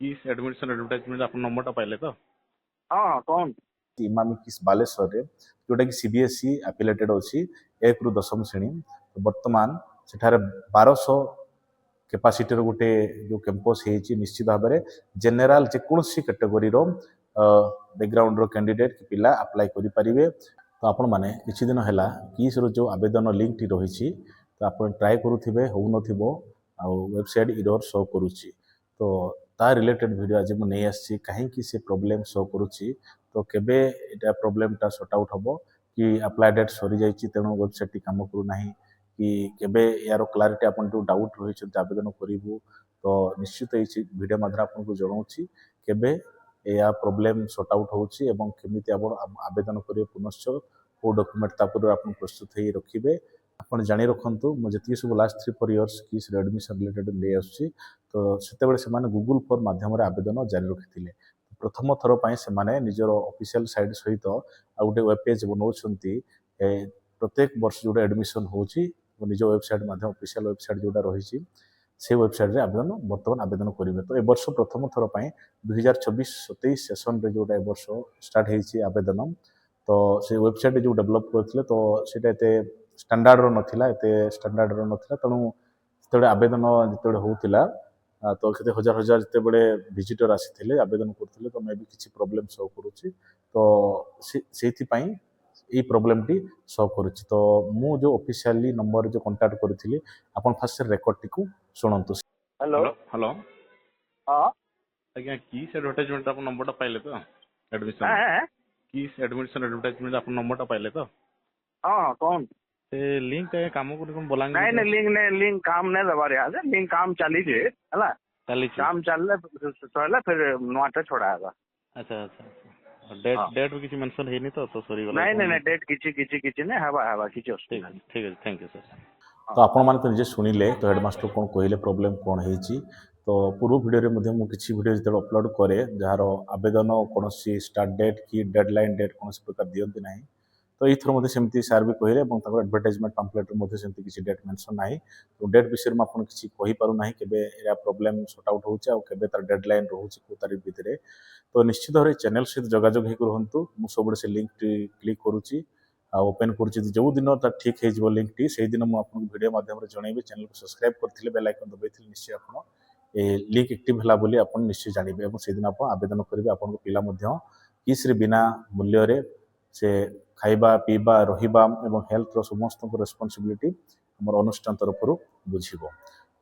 किस admission advertisement आप number पाइले तो हाँ कौन इमामी किस बालेश्वर रे जोटा कि सीबीएसई एफिलेटेड अछि 1 रु 10 श्रेणी तो वर्तमान सेठारे 1200 कैपेसिटी गोटे जो कैंपस है निश्चित भाव में जेनेल जेकोसी कैटेगोरी बैकग्राउंड कैंडिडेट पिला अप्लाई करें। तो आपण मैंने किछि दिन है किस जो आवेदन लिंक टी रही तो आप ट्राए करुवे हो वेबसाइट इरर शो करुच्ची तो ता रिलेटेड वीडियो आज मुझे नहीं कहीं से प्रॉब्लम शो करुच्ची तो केबे एटा प्रॉब्लमटा सॉर्ट आउट हम कि अप्लाई डेट सरी जाइए तेणु वेबसाइट टी काम करूना कि केबे यार क्लारिटी आपन जो डाउट रही आवेदन करूँ तो निश्चित ये वीडियो माध्यम आपको जनाऊँगी केबे या प्रॉब्लम सॉर्ट आउट होची एवं केमिति आवेदन करेंगे पुनश्च को डॉक्यूमेंट तापर आप प्रस्तुत हो रखिए आप जाणी रखु मुझे जी सब लास्ट 3-4 इयर्स किस एडमिशन रिलेटेड ले आसुची तो से गूगल फॉर्म माध्यम आवेदन जारी रखी प्रथम थर पर से निजर ऑफिशियल साइट सहित आ गोटे वेब पेज बनाऊँच प्रत्येक वर्ष जो एडमिशन होची निज वेबसाइट माध्यम ऑफिशियल वेबसाइट जोटा रही से वेबसाइट रे आवेदन बर्तमान आवेदन करेंगे तो ए वर्ष प्रथम थर पर 2024-27 सेसन रे जोटा ए वर्ष स्टार्ट होती आवेदन तो से वेबसाइट जो डेवलप करते तो सीटा एत स्टैंडर्ड नाला एत स्टैंडर्ड नाला तेणु जो आवेदन जो होता तो केते हजार हजार जिते विजिटर आसी आवेदन करते तो मे भी किसी प्रॉब्लम सॉल्व करुच्ची तो से ये प्रॉब्लम टी सॉल्व करुच्ची तो मु जो ऑफिशियली नंबर जो कांटेक्ट करी अपन फास्ट रिकॉर्ड टी को सुनंतु। हेलो हेलो हाँ आज्ञा किस एडवर्टाइजमेंट आप नंबर पाइले तो एडमिशन हैं? किस एडमिशन एडवर्टाइजमेंट आप नंबर पाइले तो हाँ कौन से लिंक काम कर बोलांगे नहीं लिंक काम नहीं दबार यहाँ से लिंक काम चली है चली काम चलले सरिला फिर नुआटे छोड़ाएगा। अच्छा अच्छा डेट डेट भी किसी मेंशन है नहीं तो सॉरी नहीं डेट किछि नहीं हवा किछि ठीक असुविधा है ठीक है थैंक यू सर। तो आपण मैंने तो निजे शुणिले तो हेडमास्टर कौन कहले प्रॉब्लम कौन है तो पूर्व वीडियो किसी वीडियो जो अपलोड करे जार आवेदन कौन स्टार्ट डेट कि डेडलाइन डेट कौन प्रकार दिखती ना तो ये मत सेमती सार भी कहले एडवर्टाइजमेंट पाम्पलेट में किसी डेट मेंशन ना तो डेट विषय में आपको किसी कहीपना के प्रॉब्लम सॉर्ट आउट होके तार डेडलाइन रोचे कौ तारीख भितर तो निश्चित भाव चैनल सहित जोगाजोग रुहतु मुझे से लिंक क्लिक करुच्ची ओपन कर जो दिन ठीक हो लिंक टी से दिन मुझे वीडियो माध्यम जनइबी चैनल को सब्सक्राइब करते बेल आइकन दबाई निश्चय आप लिंक एक्टिव है बोली आप निश्चय जानवे और से दिन आप आवेदन करेंगे आपन पिला किस बिना मूल्य से खाइबा पीबा रहिबा एवं हेल्थ समस्त रेस्पॉन्सिबिलिटी हमर अनुष्ठान तरफ बुझिबो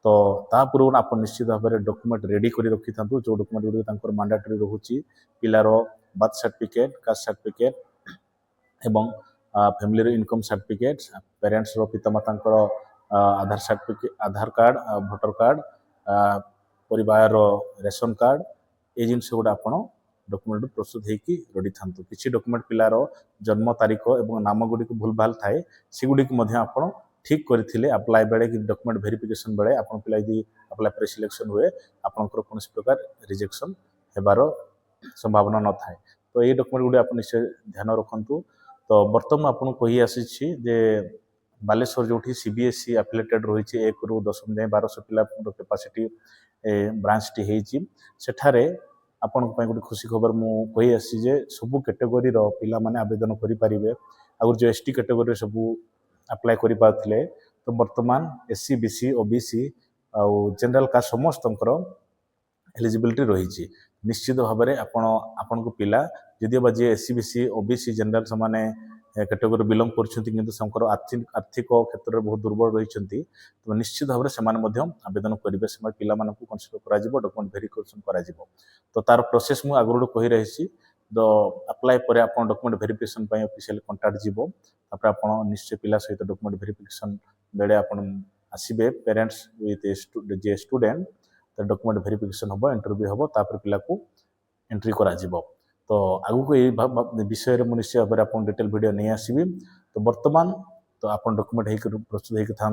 तो ता पूर्व आप निश्चित भाव में डॉक्यूमेंट रेडी कर रखी था जो डॉक्यूमेंट गुड़ी मैंडेटरी रोचे पिलार बर्थ सर्टिफिकेट कास्ट सर्टिफिकेट एवं फैमिली इनकम सर्टिफिकेट पेरेंट्स पितामाता आधार सर्टिफिकेट आधार कार्ड भोटर कार्ड परिवार रेशन कार्ड ये जिनस गुड़ा आप डॉक्यूमेंट प्रस्तुत होगी रेडी था किसी डॉक्यूमेंट पिलार जन्म तारीख और नाम गुड़ी भूल भाल थाए सेगुड़ी आप ठीक करते अप्लाई बेले कि डॉक्यूमेंट वेरिफिकेशन बेले आप पिला यदि अप्लाई पर सिलेक्शन हुए आपंकर कौन प्रकार रिजेक्शन होबार संभावना न थाए तो ये डॉक्यूमेंट गुड़ी आप निश्चय ध्यान रखु तो बर्तमान आपको कही आसी जे बालेश्वर जो सीबीएसई एफिलेटेड रही 1 रु 10 जाए 1200 पिला कैपेसिटी ब्रांच टी होती सेठारे आपण गोटे खुशी खबर मुझे कही आसी जे सबू कैटेगोरी पिला माने आवेदन करें आगर जो एसटी कैटेगोरी सब अप्लाई करें तो बर्तमान एससी बीसी ओबीसी आउ जनरल कास्ट समस्त एलिजिबिलिटी रही निश्चित भाव में आपण को पिला जदिव जी एससी बीसी ओबीसी जनरल से कैटेगोरी बिलंग कर आर्थिक क्षेत्र में बहुत दुर्बल रही तो निश्चित भाव में आवेदन करेंगे से पिला कनसीडर डॉक्यूमेंट वेरिफिकेशन कर तो तार प्रोसेस मुझे आगुरी कही रही तो अप्लाई पर आप डॉक्यूमेंट वेरिफिकेशन ऑफिशियल कांटेक्ट जीवो तापर आप निश्चय पिला सहित डॉक्यूमेंट वेरिफिकेशन बेले आप आसबे पेरेंट्स विथ जे स्टूडेंट तो डॉक्यूमेंट वेरिफिकेशन हम इंटरव्यू हम तापर पिला को एंट्री करा तो आगु को ये विषय में निश्चय भाव में आप डिटेल वीडियो नहीं आसबि तो वर्तमान तो आप डॉक्यूमेंट प्रस्तुत होकर था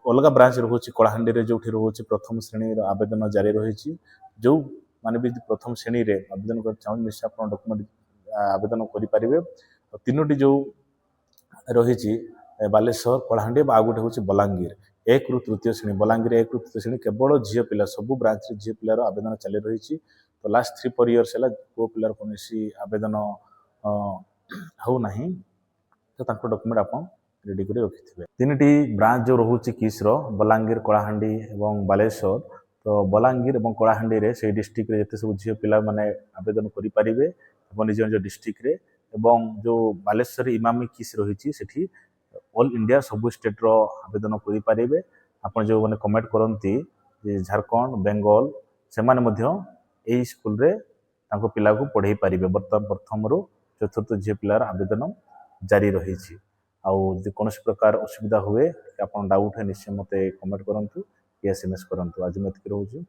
अलग ब्रांच रोचे कलाहांडी जो रोचे प्रथम श्रेणी आवेदन जारी रही जो माने भी प्रथम श्रेणी रे आवेदन कर चाहूँ निश्चय आप डॉक्यूमेंट आवेदन करेंगे तीनोटी जो रही बालेश्वर कलाहांडी आ गोटे हूँ बलांगीर एक रु तृतीय श्रेणी बलांगीर 1 रु तृतीय श्रेणी केवल झील पिला सब ब्रांच रे झील पिलार आवेदन चली रही। तो लास्ट 3-4 इयर्स है पुओ पिलार कौन आवेदन हो नहीं तो डॉक्यूमेंट आप रेडी कर रखिथे। 3टी ब्रांच जो रोचे किस बलांगीर कलाहांडी और बालेश्वर। तो बलांगीर और कलाहांडी रे से डिस्ट्रिक्ट रे सब झील पिला माने आवेदन करें निज निज डिस्ट्रिक्ट रे। एवं जो बालेश्वर इमामी किस रही सेठी ऑल इंडिया सब स्टेट रो आवेदन करें। आप जो मैंने कमेंट करती झारखंड बेंगल से माने स्कूल रे तांको पिला को पढ़ाई पारे। बर्तमान प्रथम रु चतुर्थ झील पिलार आवेदन जारी रही। आउ कौन प्रकार असुविधा हुए आप डाउट है निश्चय मत कमेंट करूँ कि SMS करूँ। आज मैं रोज।